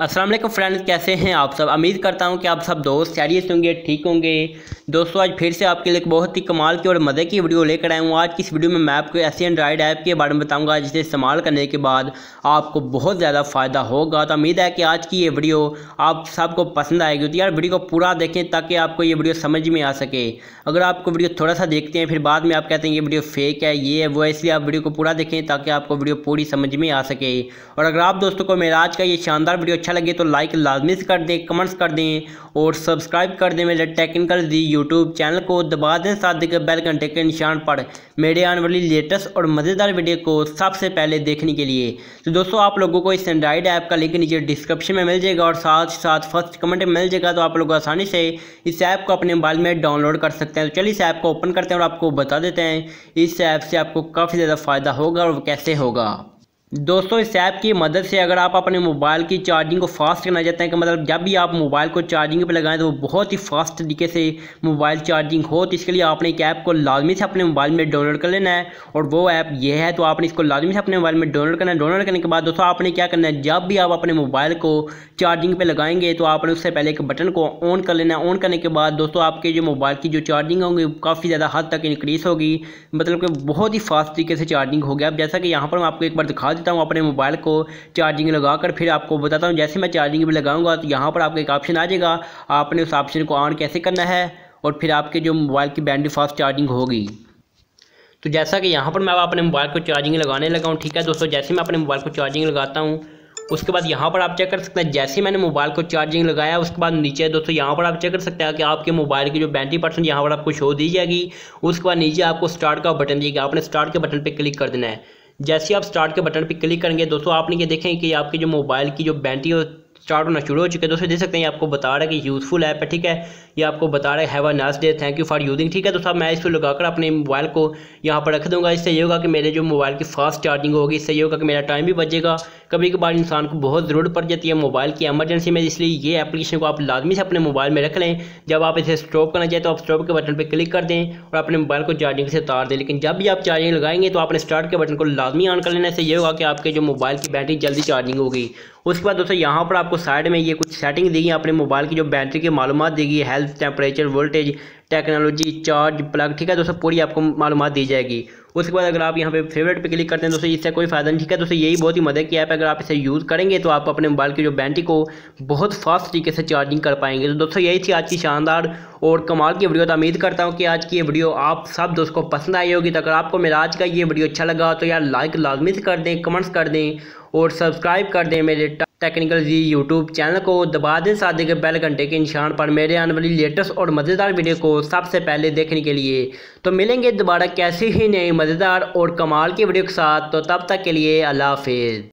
अस्सलाम वालेकुम फ्रेंड्स, कैसे हैं आप सब। उम्मीद करता हूं कि आप सब दोस्त खैरियत होंगे, ठीक होंगे। दोस्तों आज फिर से आपके लिए एक बहुत ही कमाल की और मज़े की वीडियो लेकर आया हूं। आज की इस वीडियो में मैं आपको ऐसे एंड्रॉइड ऐप के बारे में बताऊंगा जिसे इस्तेमाल करने के बाद आपको बहुत ज़्यादा फ़ायदा होगा। तो उम्मीद है कि आज की ये वीडियो आप सबको पसंद आएगी। तो यार वीडियो को पूरा देखें ताकि आपको ये वीडियो समझ में आ सके। अगर आपको वीडियो थोड़ा सा देखते हैं फिर बाद में आप कहते हैं ये वीडियो फेक है, ये है वो है, इसलिए आप वीडियो को पूरा देखें ताकि आपको वीडियो पूरी समझ में आ सके। और अगर आप दोस्तों को मेरा आज का ये शानदार वीडियो अच्छा लगे तो लाइक लाजमी से कर दें, कमेंट्स कर दें और सब्सक्राइब कर दें मेरे टेक्निकल दी यूट्यूब चैनल को। दबा दें साथ देकर बेल घंटे के निशान पर मेरे आने वाली लेटेस्ट और मज़ेदार वीडियो को सबसे पहले देखने के लिए। तो दोस्तों आप लोगों को इस एंड्रॉइड ऐप का लिंक नीचे डिस्क्रिप्शन में मिल जाएगा और साथ फर्स्ट कमेंट में मिल जाएगा। तो आप लोग आसानी से इस ऐप को अपने मोबाइल में डाउनलोड कर सकते हैं। तो चलिए इस ऐप को ओपन करते हैं और आपको बता देते हैं इस ऐप से आपको काफ़ी ज़्यादा फ़ायदा होगा और कैसे होगा। दोस्तों इस ऐप की मदद से अगर आप अपने मोबाइल की चार्जिंग को फास्ट करना चाहते हैं कि मतलब जब भी आप मोबाइल को चार्जिंग पे लगाएं तो वो बहुत ही फास्ट तरीके से मोबाइल चार्जिंग हो, तो इसके लिए आपने एक ऐप को लाजमी से अपने मोबाइल में डाउनलोड कर लेना है और वो ऐप ये है। तो आपने इसको लाजमी से अपने मोबाइल में डाउनलोड करना है। डाउनलोड करने के बाद दोस्तों आपने क्या करना है, जब भी आप अपने मोबाइल को चार्जिंग पर लगाएंगे तो आपने उससे पहले एक बटन को ऑन कर लेना है। ऑन करने के बाद दोस्तों आपके जो मोबाइल की जो चार्जिंग होगी काफ़ी ज़्यादा हद तक इंक्रीज़ होगी, मतलब कि बहुत ही फास्ट तरीके से चार्जिंग हो गया। अब जैसा कि यहाँ पर मैं आपको एक बार दिखा देता हूँ अपने मोबाइल को चार्जिंग लगाकर, फिर आपको बताता हूँ जैसे मैं चार्जिंग पे लगाऊंगा तो यहाँ पर आपको एक ऑप्शन आ जाएगा। आपने उस ऑप्शन को ऑन कैसे करना है और फिर आपके जो मोबाइल की बैटरी फास्ट चार्जिंग होगी। तो जैसा कि यहाँ पर मैं अपने मोबाइल को चार्जिंग लगाने लगा हूँ। ठीक है दोस्तों, जैसे मैं अपने मोबाइल को चार्जिंग लगाता हूँ उसके बाद यहाँ पर आप चेक कर सकते हैं जैसे मैंने मोबाइल को चार्जिंग लगाया उसके बाद नीचे दोस्तों यहाँ पर आप चेक कर सकते हैं कि आपके मोबाइल की जो 32% यहाँ पर आपको शो दी जाएगी। उसके बाद नीचे आपको स्टार्ट का बटन दिएगा, आपने स्टार्ट के बटन पर क्लिक कर देना है। जैसे आप स्टार्ट के बटन पर क्लिक करेंगे दोस्तों आपने ये देखें कि आपकी जो मोबाइल की जो बैटरी स्टार्ट होना शुरू हो चुके हैं। दोस्तों देख सकते हैं ये आपको बता रहा है कि यूज़फुल ऐप है। ठीक है, ये आपको बता रहा है have a nice day, thank you for using. ठीक है दोस्तों मैं इसको लगाकर अपने मोबाइल को यहाँ पर रख दूंगा। इससे ये होगा कि मेरे जो मोबाइल की फास्ट चार्जिंग होगी, इससे ये होगा कि मेरा टाइम भी बचेगा। कभी कभार इंसान को बहुत ज़रूरत पड़ जाती है मोबाइल की एमरजेंसी में, इसलिए ये एप्लीकेशन को आप लाजमी से अपने मोबाइल में रख लें। जब आप इसे स्टॉप करना चाहें तो आप स्टॉप के बटन पर क्लिक कर दें और अपने मोबाइल को चार्जिंग से उतार दें। लेकिन जब भी आप चार्जिंग लगाएंगे तो आपने स्टार्ट के बटन को लाजमी ऑन कर लेना। इससे ये होगा कि आपके जो मोबाइल की बैटरी जल्दी चार्जिंग होगी। उसके बाद दोस्तों यहाँ पर आपको साइड में ये कुछ सेटिंग दी गई अपने मोबाइल की जो बैटरी की मालूमात दी गई, health, temperature, voltage, technology, charge, plug. ठीक है दोस्तों पूरी आपको मालूमात दी जाएगी। उसके बाद अगर आप यहाँ पे फेवरेट पे क्लिक करते हैं दोस्तों इससे कोई फ़ायदा नहीं। ठीक है दोस्तों यही बहुत ही मदद की ऐप है, अगर आप इसे यूज़ करेंगे तो आप अपने मोबाइल की जो बैटरी को बहुत फास्ट तरीके से चार्जिंग कर पाएंगे। तो दोस्तों यही थी आज की शानदार और कमाल की वीडियो। तो उम्मीद करता हूँ कि आज की ये वीडियो आप सब दोस्तों को पसंद आई होगी। तो अगर आपको मेरा आज का ये वीडियो अच्छा लगा तो यार लाइक लाजमी से कर दें, कमेंट्स कर दें और सब्सक्राइब कर दें मेरे टेक्निकल जी यूट्यूब चैनल को। दबा दें साथ के बेल घंटे के निशान पर मेरे आने वाली लेटेस्ट और मज़ेदार वीडियो को सबसे पहले देखने के लिए। तो मिलेंगे दोबारा कैसे ही नई मज़ेदार और कमाल की वीडियो के साथ। तो तब तक के लिए अल्लाह हाफिज़।